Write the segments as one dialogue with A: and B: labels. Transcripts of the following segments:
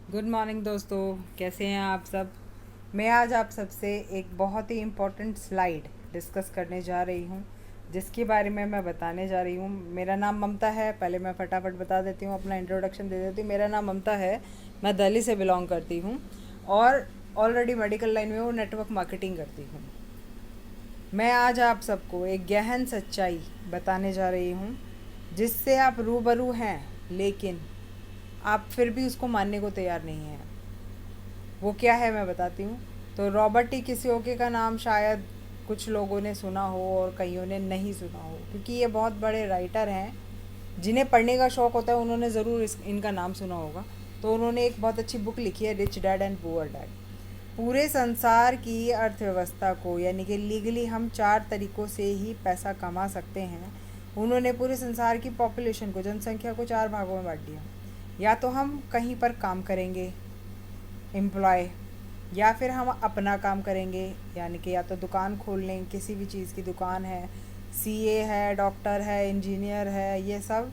A: Good morning दोस्तों, कैसे हैं आप सब। मैं आज आप सबसे एक बहुत ही इम्पोर्टेंट स्लाइड डिस्कस करने जा रही हूँ, जिसके बारे में मैं बताने जा रही हूँ। मेरा नाम ममता है। पहले मैं फटाफट बता देती हूँ, अपना इंट्रोडक्शन दे देती हूँ। मेरा नाम ममता है, मैं दिल्ली से बिलोंग करती हूँ और ऑलरेडी मेडिकल लाइन में वो नेटवर्क मार्केटिंग करती हूँ। मैं आज आप सबको एक गहन सच्चाई बताने जा रही हूँ, जिससे आप रूबरू हैं, लेकिन आप फिर भी उसको मानने को तैयार नहीं हैं। वो क्या है मैं बताती हूँ। तो रॉबर्ट टी किसियोके का नाम शायद कुछ लोगों ने सुना हो और कईयों ने नहीं सुना हो, क्योंकि ये बहुत बड़े राइटर हैं। जिन्हें पढ़ने का शौक़ होता है उन्होंने ज़रूर इनका नाम सुना होगा। तो उन्होंने एक बहुत अच्छी बुक लिखी है, rich dad and poor dad. पूरे संसार की अर्थव्यवस्था को, यानी कि लीगली हम 4 तरीक़ों से ही पैसा कमा सकते हैं। उन्होंने पूरे संसार की पॉपुलेशन को, जनसंख्या को 4 भागों में बांट दिया। या तो हम कहीं पर काम करेंगे, एम्प्लॉय, या फिर हम अपना काम करेंगे, यानी कि या तो दुकान खोल लें, किसी भी चीज़ की दुकान है, सीए है, डॉक्टर है, इंजीनियर है, ये सब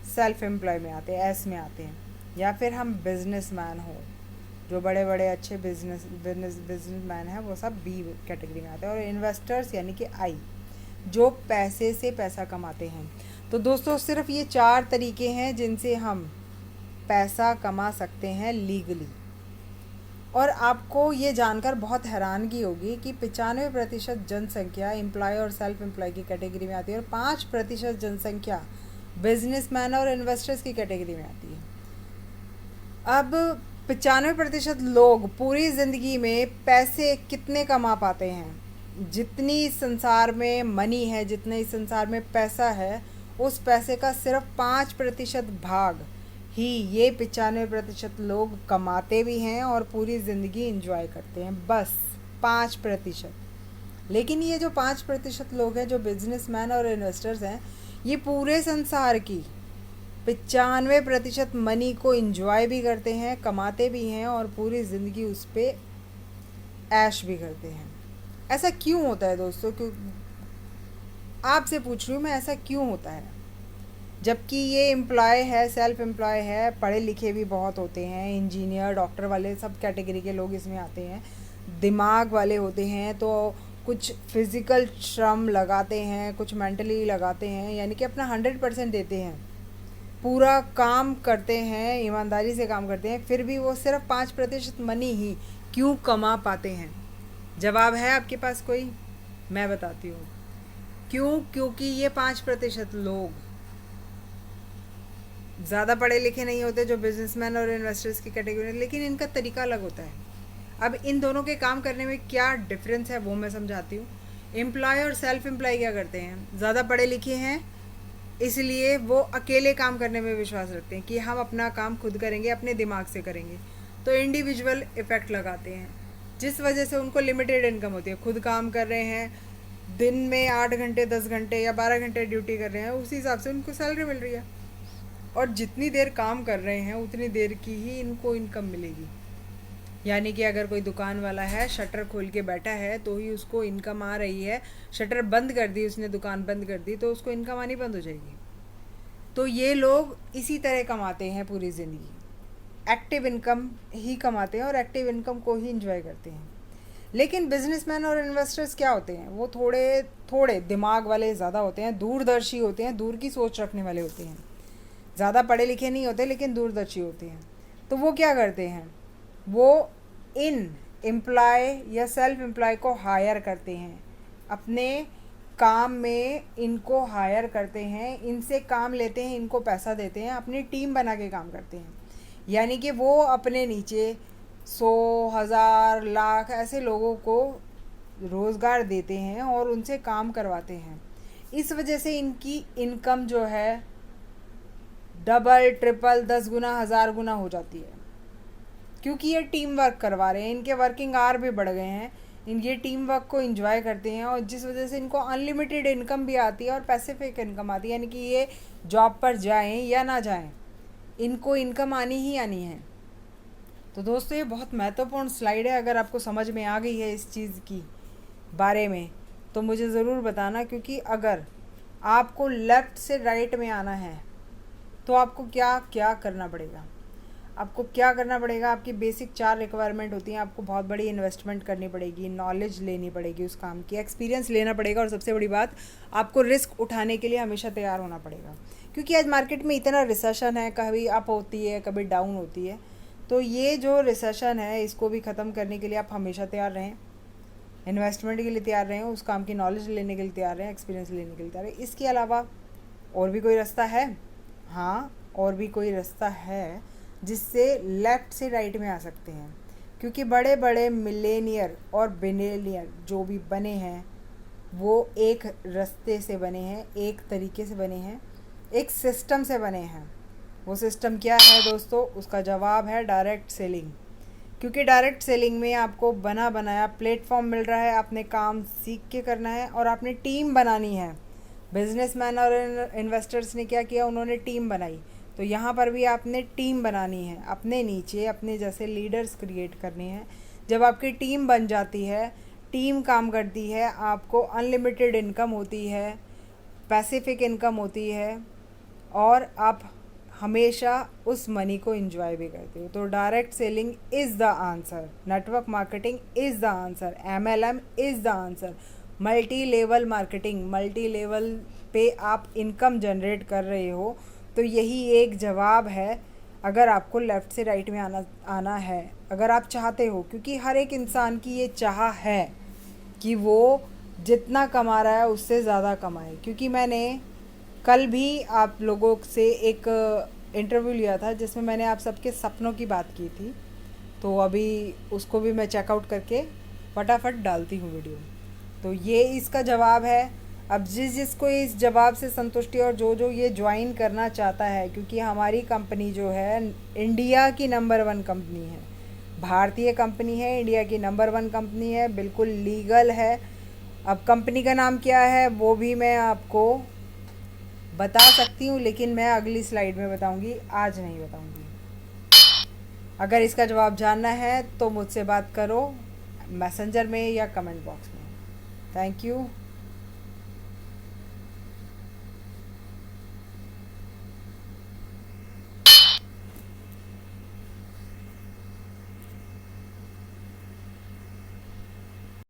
A: सेल्फ एम्प्लॉय में आते हैं, एस में आते हैं। या फिर हम बिजनेसमैन हो, जो बड़े बड़े अच्छे बिजनेसमैन हैं, वो सब बी कैटेगरी में आते हैं। और इन्वेस्टर्स यानी कि आई, जो पैसे से पैसा कमाते हैं। तो दोस्तों, सिर्फ ये 4 तरीके हैं जिनसे हम पैसा कमा सकते हैं लीगली। और आपको ये जानकर बहुत हैरानगी होगी कि 95% जनसंख्या एम्प्लॉय और सेल्फ एम्प्लॉय की कैटेगरी में आती है और 5% जनसंख्या बिजनेसमैन और इन्वेस्टर्स की कैटेगरी में आती है। अब 95% लोग पूरी ज़िंदगी में पैसे कितने कमा पाते हैं? जितनी इस संसार में मनी है, जितने इस संसार में पैसा है, उस पैसे का सिर्फ 5% भाग ही ये 95% लोग कमाते भी हैं और पूरी ज़िंदगी इंजॉय करते हैं। बस 5%। लेकिन ये जो 5% लोग हैं, जो बिजनेसमैन और इन्वेस्टर्स हैं, ये पूरे संसार की 95% मनी को इंजॉय भी करते हैं, कमाते भी हैं और पूरी ज़िंदगी उस पर ऐश भी करते हैं। ऐसा क्यों होता है दोस्तों? क्यों, आपसे पूछ रही हूँ मैं, ऐसा क्यों होता है? जबकि ये एम्प्लॉय है, सेल्फ एम्प्लॉय है, पढ़े लिखे भी बहुत होते हैं, इंजीनियर, डॉक्टर वाले सब कैटेगरी के लोग इसमें आते हैं, दिमाग वाले होते हैं, तो कुछ फिज़िकल श्रम लगाते हैं, कुछ मेंटली लगाते हैं, यानी कि अपना 100% देते हैं, पूरा काम करते हैं, ईमानदारी से काम करते हैं। फिर भी वो सिर्फ 5% मनी ही क्यों कमा पाते हैं? जवाब है आपके पास कोई? मैं बताती हूँ क्यों। क्योंकि ये 5% लोग ज़्यादा पढ़े लिखे नहीं होते, जो बिजनेसमैन और इन्वेस्टर्स की कैटेगरी में, लेकिन इनका तरीका अलग होता है। अब इन दोनों के काम करने में क्या डिफरेंस है वो मैं समझाती हूँ। एम्प्लॉय और सेल्फ एम्प्लॉय क्या करते हैं? ज़्यादा पढ़े लिखे हैं, इसलिए वो अकेले काम करने में विश्वास रखते हैं कि हम अपना काम खुद करेंगे, अपने दिमाग से करेंगे। तो इंडिविजुअल इफ़ेक्ट लगाते हैं, जिस वजह से उनको लिमिटेड इनकम होती है। खुद काम कर रहे हैं, दिन में 8 घंटे, 10 घंटे या 12 घंटे ड्यूटी कर रहे हैं, उसी हिसाब से उनको सैलरी मिल रही है। और जितनी देर काम कर रहे हैं उतनी देर की ही इनको इनकम मिलेगी। यानी कि अगर कोई दुकान वाला है, शटर खोल के बैठा है, तो ही उसको इनकम आ रही है। शटर बंद कर दी उसने, दुकान बंद कर दी, तो उसको इनकम आनी बंद हो जाएगी। तो ये लोग इसी तरह कमाते हैं पूरी ज़िंदगी, एक्टिव इनकम ही कमाते हैं और एक्टिव इनकम को ही इंजॉय करते हैं। लेकिन बिजनेसमैन और इन्वेस्टर्स क्या होते हैं? वो थोड़े थोड़े दिमाग वाले ज़्यादा होते हैं, दूरदर्शी होते हैं, दूर की सोच रखने वाले होते हैं। ज़्यादा पढ़े लिखे नहीं होते, लेकिन दूरदर्शी होते हैं। तो वो क्या करते हैं? वो इन एम्प्लॉय या सेल्फ एम्प्लॉय को हायर करते हैं, अपने काम में इनको हायर करते हैं, इनसे काम लेते हैं, इनको पैसा देते हैं, अपनी टीम बना के काम करते हैं। यानी कि वो अपने नीचे 100, 1000, लाख ऐसे लोगों को रोज़गार देते हैं और उनसे काम करवाते हैं। इस वजह से इनकी इनकम जो है डबल, ट्रिपल, 10 गुना, 1000 गुना हो जाती है, क्योंकि ये टीम वर्क करवा रहे हैं। इनके वर्किंग आवर भी बढ़ गए हैं, इनके टीम वर्क को एंजॉय करते हैं, और जिस वजह से इनको अनलिमिटेड इनकम भी आती है और पैसिफिक इनकम आती है। यानी कि ये जॉब पर जाएं या ना जाएं, इनको इनकम आनी ही आनी है। तो दोस्तों, ये बहुत महत्वपूर्ण स्लाइड है। अगर आपको समझ में आ गई है इस चीज़ की बारे में, तो मुझे ज़रूर बताना, क्योंकि अगर आपको लेफ़्ट से राइट में आना है तो आपको क्या क्या करना पड़ेगा। आपको क्या करना पड़ेगा, आपकी बेसिक 4 रिक्वायरमेंट होती हैं। आपको बहुत बड़ी इन्वेस्टमेंट करनी पड़ेगी, नॉलेज लेनी पड़ेगी उस काम की, एक्सपीरियंस लेना पड़ेगा, और सबसे बड़ी बात, आपको रिस्क उठाने के लिए हमेशा तैयार होना पड़ेगा। क्योंकि आज मार्केट में इतना रिसेशन है, कभी अप होती है कभी डाउन होती है, तो ये जो रिसेशन है इसको भी ख़त्म करने के लिए आप हमेशा तैयार रहें, इन्वेस्टमेंट के लिए तैयार रहें, उस काम की नॉलेज लेने के लिए तैयार रहें, एक्सपीरियंस लेने के लिए तैयार रहें। इसके अलावा और भी कोई रास्ता है? हाँ, और भी कोई रास्ता है जिससे लेफ़्ट से राइट में आ सकते हैं। क्योंकि बड़े बड़े मिलेनियर और बिलियनियर जो भी बने हैं वो एक रास्ते से बने हैं, एक तरीके से बने हैं, एक सिस्टम से बने हैं। वो सिस्टम क्या है दोस्तों? उसका जवाब है डायरेक्ट सेलिंग। क्योंकि डायरेक्ट सेलिंग में आपको बना बनाया प्लेटफॉर्म मिल रहा है, आपने काम सीख के करना है और आपने टीम बनानी है। बिजनेसमैन और इन्वेस्टर्स ने क्या किया? उन्होंने टीम बनाई। तो यहाँ पर भी आपने टीम बनानी है, अपने नीचे अपने जैसे लीडर्स क्रिएट करने हैं। जब आपकी टीम बन जाती है, टीम काम करती है, आपको अनलिमिटेड इनकम होती है, पैसिफिक इनकम होती है, और आप हमेशा उस मनी को एंजॉय भी करते हो। तो direct selling is the answer, network marketing is the answer, MLM is the answer. Multi level marketing, multi level पे आप इनकम जनरेट कर रहे हो, तो यही एक जवाब है। अगर आपको लेफ़्ट से राइट में आना है, अगर आप चाहते हो, क्योंकि हर एक इंसान की ये चाह है कि वो जितना कमा रहा है उससे ज़्यादा कमाए। क्योंकि मैंने कल भी आप लोगों से एक इंटरव्यू लिया था जिसमें मैंने आप सबके सपनों की बात की थी, तो अभी उसको भी मैं चेकआउट करके फटाफट डालती हूँ वीडियो। तो ये इसका जवाब है। अब जिसको इस जवाब से संतुष्टि, और जो ये ज्वाइन करना चाहता है, क्योंकि हमारी कंपनी जो है इंडिया की नंबर 1 कंपनी है, भारतीय कंपनी है, इंडिया की नंबर 1 कंपनी है, बिल्कुल लीगल है। अब कंपनी का नाम क्या है वो भी मैं आपको बता सकती हूँ, लेकिन मैं अगली स्लाइड में बताऊँगी, आज नहीं बताऊँगी। अगर इसका जवाब जानना है तो मुझसे बात करो मैसेंजर में या कमेंट बॉक्स में। Thank you.